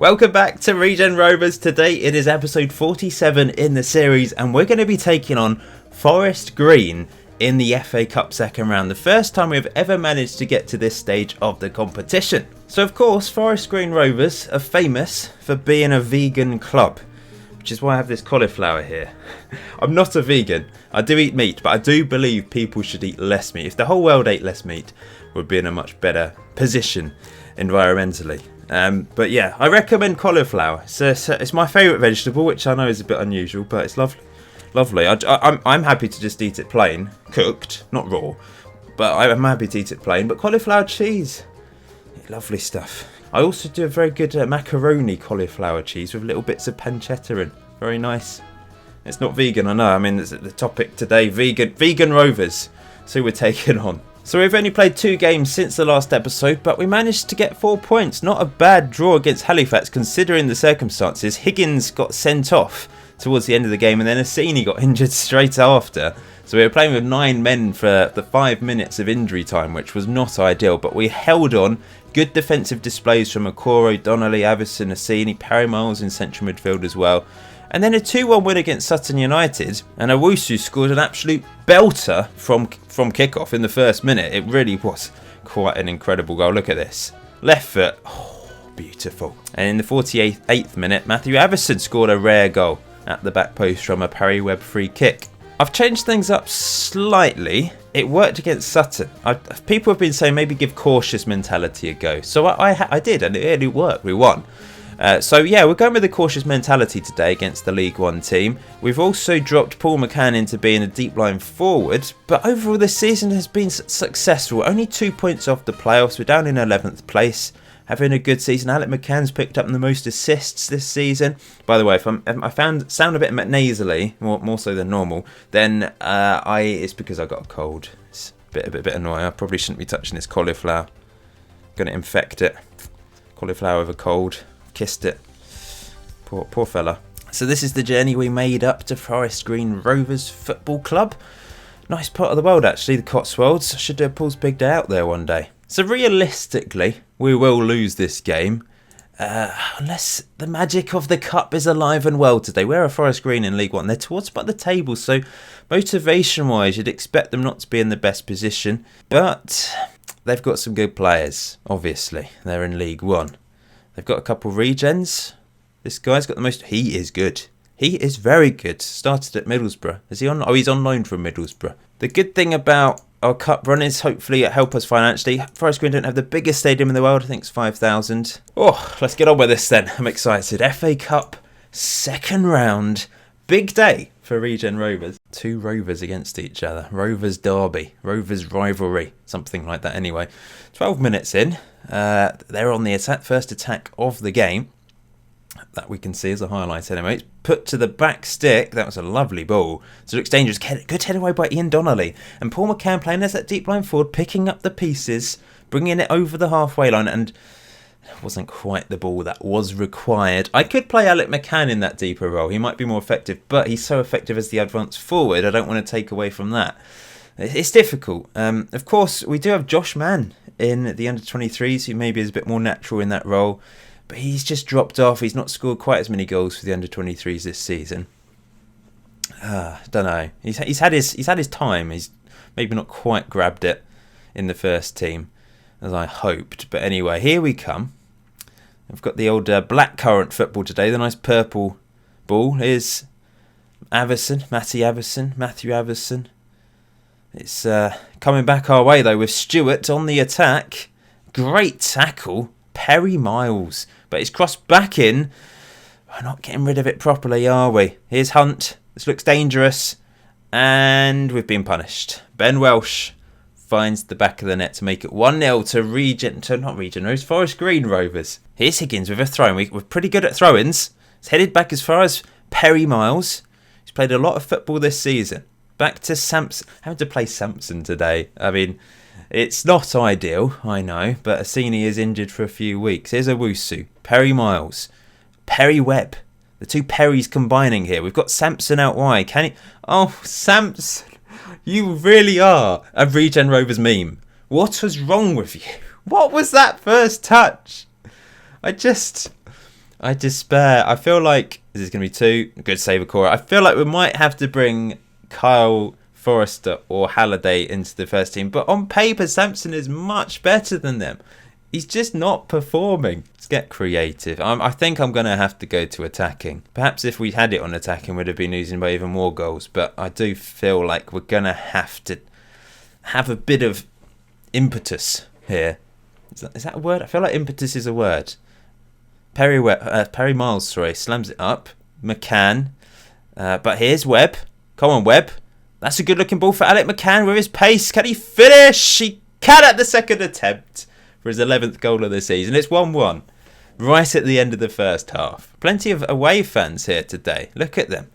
Welcome back to Regen Rovers. Today it is episode 47 in the series and we're going to be taking on Forest Green in the FA Cup second round. The first time we've ever managed to get to this stage of the competition. So of course Forest Green Rovers are famous for being a vegan club, which is why I have this cauliflower here. I'm not a vegan. I do eat meat, but I do believe people should eat less meat. If the whole world ate less meat, we'd be in a much better position environmentally. But yeah, I recommend cauliflower. It's my favourite vegetable, which I know is a bit unusual, but it's lovely. I'm happy to just eat it plain, cooked, not raw. But I'm happy to eat it plain. But cauliflower cheese, lovely stuff. I also do a very good macaroni cauliflower cheese with little bits of pancetta in. Very nice. It's not vegan, I know. I mean, it's the topic today, vegan Rovers. So we're taking on. So we've only played 2 games since the last episode, but we managed to get 4 points. Not a bad draw against Halifax considering the circumstances. Higgins got sent off towards the end of the game and then Assini got injured straight after. So we were playing with 9 men for the 5 minutes of injury time, which was not ideal, but we held on. Good defensive displays from Okoro, Donnelly, Avison, Assini, Parry Miles in central midfield as well. And then a 2-1 win against Sutton United, and Owusu scored an absolute belter from kickoff in the first minute. It really was quite an incredible goal. Look at this. Left foot. Oh, beautiful. And in the 48th minute, Matthew Avison scored a rare goal at the back post from a Parry Webb free kick. I've changed things up slightly. It worked against Sutton. People have been saying maybe give cautious mentality a go. So I did, and it worked. We won. So yeah, we're going with a cautious mentality today against the League One team. We've also dropped Paul McCann into being a deep line forward, but overall this season has been successful. Only 2 points off the playoffs. We're down in 11th place, having a good season. Alec McCann's picked up the most assists this season. By the way, if I sound a bit nasally, more so than normal, then it's because I got a cold. It's a bit annoying. I probably shouldn't be touching this cauliflower. Going to infect it. Cauliflower with a cold. Kissed it. Poor fella. So this is the journey we made up to Forest Green Rovers Football Club. Nice part of the world actually, the Cotswolds. I should do a Paul's Big Day out there one day. So realistically, we will lose this game. Unless the magic of the cup is alive and well today. We're a Forest Green in League One. They're towards the table, so motivation-wise, you'd expect them not to be in the best position. But they've got some good players, obviously. They're in League One. They've got a couple of regens. This guy's got the most. He is good. He is very good. Started at Middlesbrough. Is he on? Oh, he's on loan from Middlesbrough. The good thing about our cup run is hopefully it help us financially. Forest Green don't have the biggest stadium in the world. I think it's 5,000. Oh, let's get on with this then. I'm excited. FA Cup second round. Big day for Regen Rovers. 2 Rovers against each other. Rovers derby. Rovers rivalry. Something like that anyway. 12 minutes in. They're on the first attack of the game. That we can see as a highlight anyway. It's put to the back stick. That was a lovely ball. So it looks dangerous. Good head away by Ian Donnelly. And Paul McCann playing as that deep line forward, picking up the pieces, bringing it over the halfway line. And it wasn't quite the ball that was required. I could play Alec McCann in that deeper role. He might be more effective, but he's so effective as the advance forward. I don't want to take away from that. It's difficult. Of course, we do have Josh Mann in the under-23s, who maybe is a bit more natural in that role. But he's just dropped off. He's not scored quite as many goals for the under-23s this season. Don't know. He's had his time. He's maybe not quite grabbed it in the first team as I hoped. But anyway, here we come. I've got the old blackcurrant football today. The nice purple ball. Here's Matthew Avison. It's coming back our way though with Stewart on the attack. Great tackle. Parry Miles. But it's crossed back in. We're not getting rid of it properly, are we? Here's Hunt. This looks dangerous. And we've been punished. Ben Welsh finds the back of the net to make it 1-0 to Forest Green Rovers. Here's Higgins with a throw. We're pretty good at throw-ins. It's headed back as far as Parry Miles. He's played a lot of football this season. Back to Samson. Having to play Samson today. I mean, it's not ideal, I know, but Assini is injured for a few weeks. Here's Owusu, Parry Miles, Parry Webb. The 2 Perrys combining here. We've got Samson out wide. Can he? Oh, Samson. You really are a Regen Rovers meme. What was wrong with you? What was that first touch? I I despair. I feel like this is going to be two. Good save, Cora. I feel like we might have to bring Kyle Forrester or Halliday into the first team. But on paper, Sampson is much better than them. He's just not performing. Let's get creative. I think I'm going to have to go to attacking. Perhaps if we had it on attacking, we'd have been losing by even more goals. But I do feel like we're going to have a bit of impetus here. Is that a word? I feel like impetus is a word. Perry Miles, slams it up. McCann. But here's Webb. Come on, Webb. That's a good-looking ball for Alec McCann with his pace. Can he finish? He can at the second attempt for his 11th goal of the season. It's 1-1. Right at the end of the first half. Plenty of away fans here today. Look at them.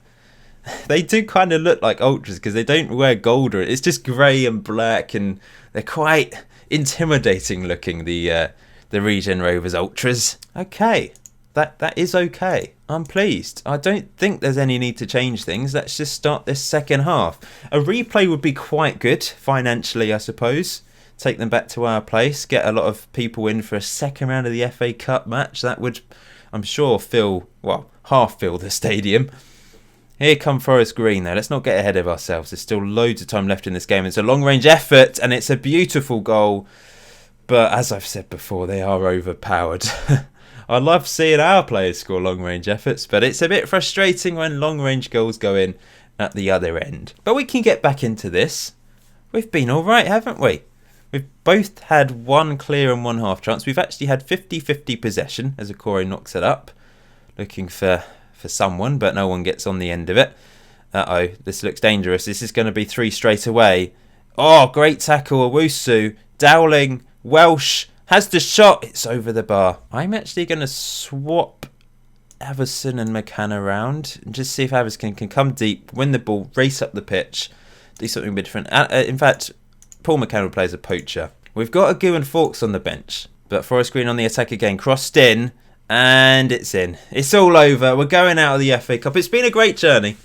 They do kind of look like ultras because they don't wear gold. It's just grey and black, and they're quite intimidating looking, the Regen Rovers ultras. Okay, that is okay. I'm pleased. I don't think there's any need to change things. Let's just start this second half. A replay would be quite good financially, I suppose. Take them back to our place, get a lot of people in for a second round of the FA Cup match. That would, I'm sure, half fill the stadium. Here come Forest Green though. Let's not get ahead of ourselves. There's still loads of time left in this game. It's a long-range effort and it's a beautiful goal. But as I've said before, they are overpowered. I love seeing our players score long-range efforts, but it's a bit frustrating when long-range goals go in at the other end. But we can get back into this. We've been all right, haven't we? We've both had one clear and one half chance. We've actually had 50-50 possession as Okoro knocks it up. Looking for someone, but no one gets on the end of it. Uh-oh, this looks dangerous. This is going to be 3 straight away. Oh, great tackle, Owusu. Dowling, Welsh, has the shot. It's over the bar. I'm actually going to swap Everson and McCann around and just see if Everson can come deep, win the ball, race up the pitch, do something a bit different. In fact, Paul McCann will play as a poacher. We've got Agu and Fawkes on the bench, but Forest Green on the attack again. Crossed in. And it's in. It's all over. We're going out of the FA Cup. It's been a great journey.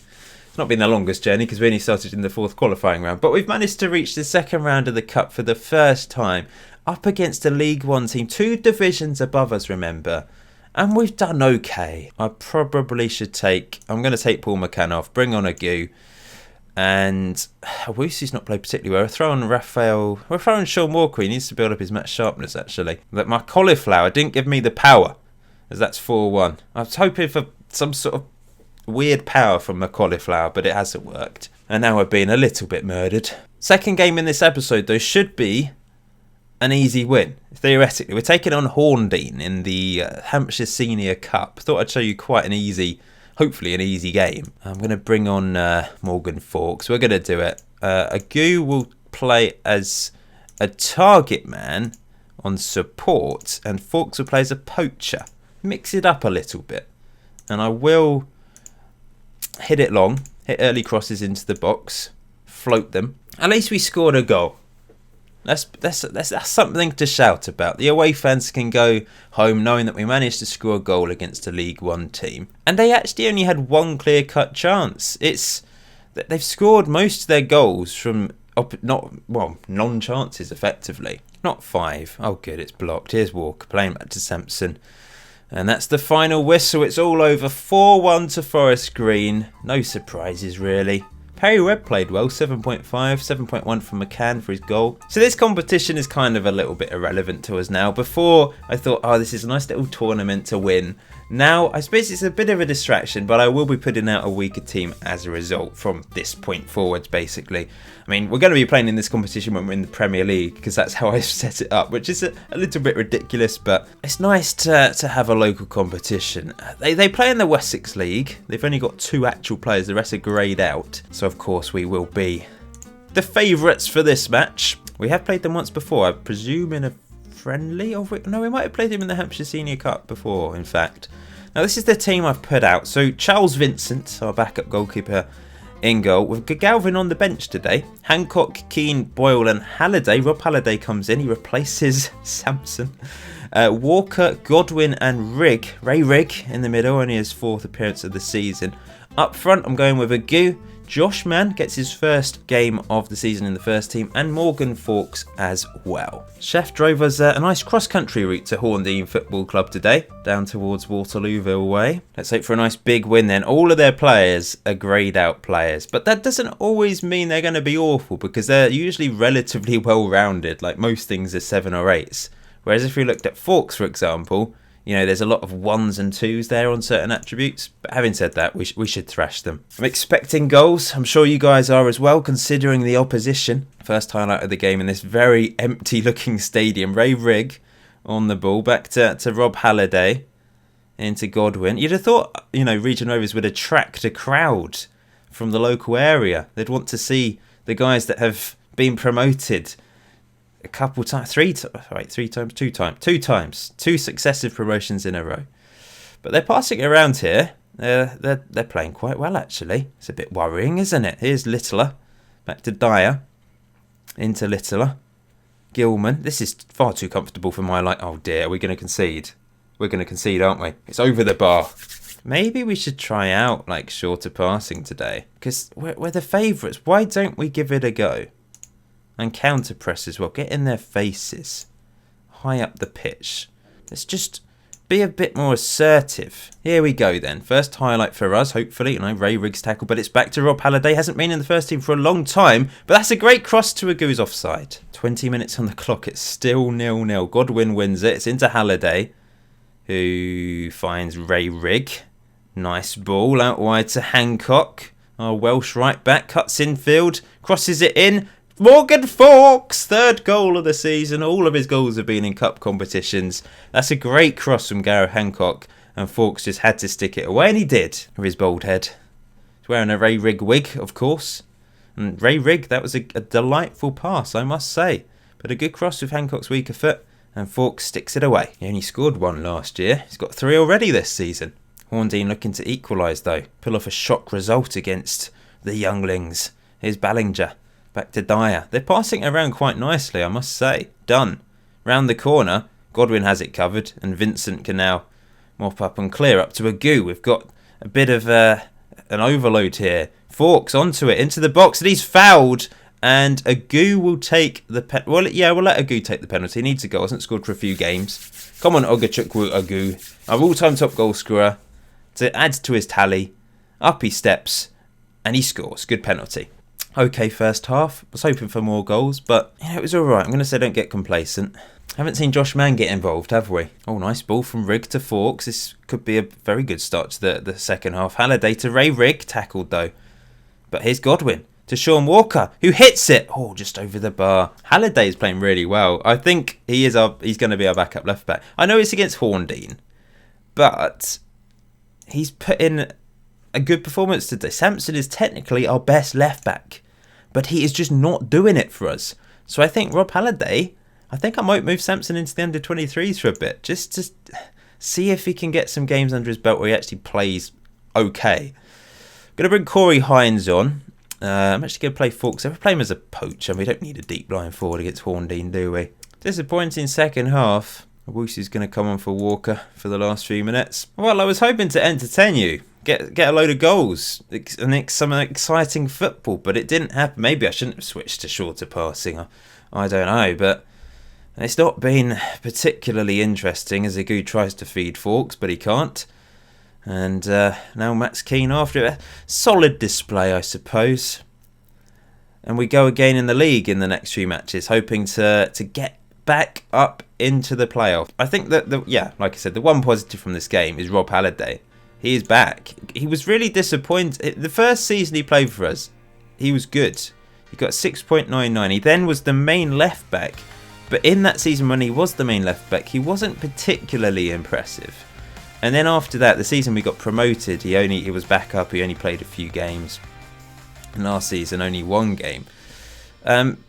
It's not been the longest journey because we only started in the 4th qualifying round. But we've managed to reach the second round of the Cup for the first time. Up against a League One team. 2 divisions above us, remember. And we've done okay. I probably should I'm going to take Paul McCann off. Bring on Agu. And Owusu's not played particularly well. We're throwing Sean Walker. He needs to build up his match sharpness, actually. But my cauliflower didn't give me the power. As that's 4-1. I was hoping for some sort of weird power from my cauliflower, but it hasn't worked. And now we're being a little bit murdered. Second game in this episode, though, should be an easy win. Theoretically, we're taking on Horndean in the Hampshire Senior Cup. Thought I'd show you quite hopefully an easy game. I'm going to bring on Morgan Fawkes. We're going to do it. Agu will play as a target man on support, and Fawkes will play as a poacher. Mix it up a little bit, and I will hit it long, hit early crosses into the box, float them. At least we scored a goal. That's something to shout about. The away fans can go home knowing that we managed to score a goal against a League One team, and they actually only had one clear-cut chance. They've scored most of their goals from non-chances effectively. Not 5. Oh good, it's blocked. Here's Walker playing back to Sampson. And that's the final whistle. It's all over. 4-1 to Forest Green. No surprises, really. Perry Webb played well. 7.5. 7.1 from McCann for his goal. So this competition is kind of a little bit irrelevant to us now. Before, I thought, this is a nice little tournament to win. Now, I suppose it's a bit of a distraction, but I will be putting out a weaker team as a result from this point forwards, basically. I mean, we're going to be playing in this competition when we're in the Premier League, because that's how I've set it up, which is a little bit ridiculous, but it's nice to have a local competition. They play in the Wessex League. They've only got 2 actual players, the rest are greyed out. So, of course, we will be the favourites for this match. We have played them once before, I presume in a friendly? No, we might have played him in the Hampshire Senior Cup before, in fact. Now, this is the team I've put out. So, Charles Vincent, our backup goalkeeper, in goal. With Galvin on the bench today. Hancock, Keane, Boyle and Halliday. Rob Halliday comes in. He replaces Sampson. Walker, Godwin and Ray Rigg in the middle. Only his 4th appearance of the season. Up front, I'm going with Agu, Josh Mann gets his first game of the season in the first team, and Morgan Fawkes as well. Chef drove us a nice cross-country route to Horndean Football Club today, down towards Waterlooville way. Let's hope for a nice big win then. All of their players are greyed out players, but that doesn't always mean they're going to be awful, because they're usually relatively well-rounded, like most things are 7 or 8s. Whereas if we looked at Fawkes, for example, you know, there's a lot of 1s and 2s there on certain attributes. But having said that, we should thrash them. I'm expecting goals. I'm sure you guys are as well, considering the opposition. First highlight of the game in this very empty-looking stadium. Ray Rigg on the ball. Back to Rob Halliday. Into Godwin. You'd have thought, you know, Regen Rovers would attract a crowd from the local area. They'd want to see the guys that have been promoted a couple times, two times, 2 successive promotions in a row. But they're passing it around here. They're playing quite well, actually. It's a bit worrying, isn't it? Here's Littler, back to Dyer, into Littler, Gilman. This is far too comfortable for my liking. Oh dear, are we going to concede? We're going to concede, aren't we? It's over the bar. Maybe we should try out like shorter passing today, because we're the favourites. Why don't we give it a go? And counter press as well. Get in their faces. High up the pitch. Let's just be a bit more assertive. Here we go then. First highlight for us, hopefully. You know, Ray Riggs tackle, but it's back to Rob Halliday. Hasn't been in the first team for a long time, but that's a great cross to Agu's offside. 20 minutes on the clock. It's still 0-0. Godwin wins it. It's into Halliday, who finds Ray Rigg. Nice ball out wide to Hancock. Our Welsh right back cuts infield, crosses it in. Morgan Fawkes, 3rd goal of the season. All of his goals have been in cup competitions. That's a great cross from Gareth Hancock, and Fawkes just had to stick it away, and he did with his bald head. He's wearing a Ray Rigg wig, of course. And Ray Rigg, that was a delightful pass, I must say. But a good cross with Hancock's weaker foot, and Fawkes sticks it away. He only scored 1 last year. He's got 3 already this season. Horndean looking to equalise though. Pull off a shock result against the younglings. Here's Ballinger. Back to Dyer. They're passing it around quite nicely, I must say. Done. Round the corner. Godwin has it covered, and Vincent can now mop up and clear up to Agu. We've got a bit of an overload here. Fawkes onto it, into the box, and he's fouled. And Agu will take the we'll let Agu take the penalty. He needs a goal. Hasn't scored for a few games. Come on, Ogachukwu Agu, our all-time top goal scorer, to add to his tally. Up he steps, and he scores. Good penalty. Okay, first half. Was hoping for more goals, but it was all right. I'm going to say don't get complacent. Haven't seen Josh Mann get involved, have we? Oh, nice ball from Rigg to Fawkes. This could be a very good start to the second half. Halliday to Ray Rigg, tackled though. But here's Godwin to Sean Walker, who hits it. Oh, just over the bar. Halliday is playing really well. I think he's going to be our backup left back. I know it's against Horndean, but he's put in a good performance today. Sampson is technically our best left back, but he is just not doing it for us. So I think Rob Halliday, I think I might move Sampson into the under-23s for a bit, just to see if he can get some games under his belt where he actually plays okay. Going to bring Corey Hines on. I'm actually going to play Fawkes. If I play him as a poacher, we don't need a deep line forward against Horndean, do we? Disappointing second half. Woosy's going to come on for Walker for the last few minutes. Well, I was hoping to entertain you. Get a load of goals and some exciting football, but it didn't happen. Maybe I shouldn't have switched to shorter passing. I don't know, but it's not been particularly interesting as Agu tries to feed Fawkes, but he can't. And now Matt's Keane after it. Solid display, I suppose. And we go again in the league in the next few matches, hoping to get back up into the playoff. I think that, like I said, the one positive from this game is Rob Halliday. He is back. He was really disappointed. The first season he played for us, he was good. He got 6.99. He then was the main left back. But in that season when he was the main left back, he wasn't particularly impressive. And then after that, the season we got promoted, he was back up. He only played a few games. And last season, only 1 game.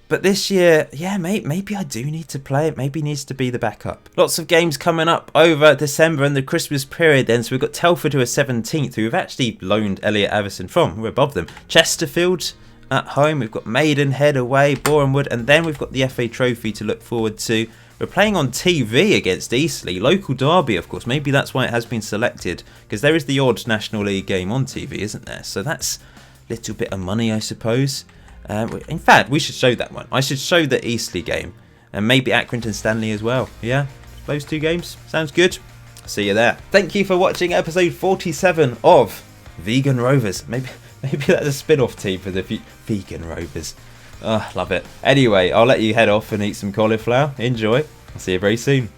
But this year, maybe I do need to play it. Maybe he needs to be the backup. Lots of games coming up over December and the Christmas period then. So we've got Telford, who are 17th, who we've actually loaned Elliot Avison from. We're above them. Chesterfield at home. We've got Maidenhead away, Borehamwood. And then we've got the FA Trophy to look forward to. We're playing on TV against Eastleigh. Local derby, of course. Maybe that's why it has been selected. Because there is the odd National League game on TV, isn't there? So that's little bit of money, I suppose. In fact, we should show that one. I should show the Eastleigh game. And maybe Accrington Stanley as well. Yeah, those 2 games. Sounds good. See you there. Thank you for watching episode 47 of Regen Rovers. Maybe that's a spin-off team for the Regen Rovers. Oh, love it. Anyway, I'll let you head off and eat some cauliflower. Enjoy. I'll see you very soon.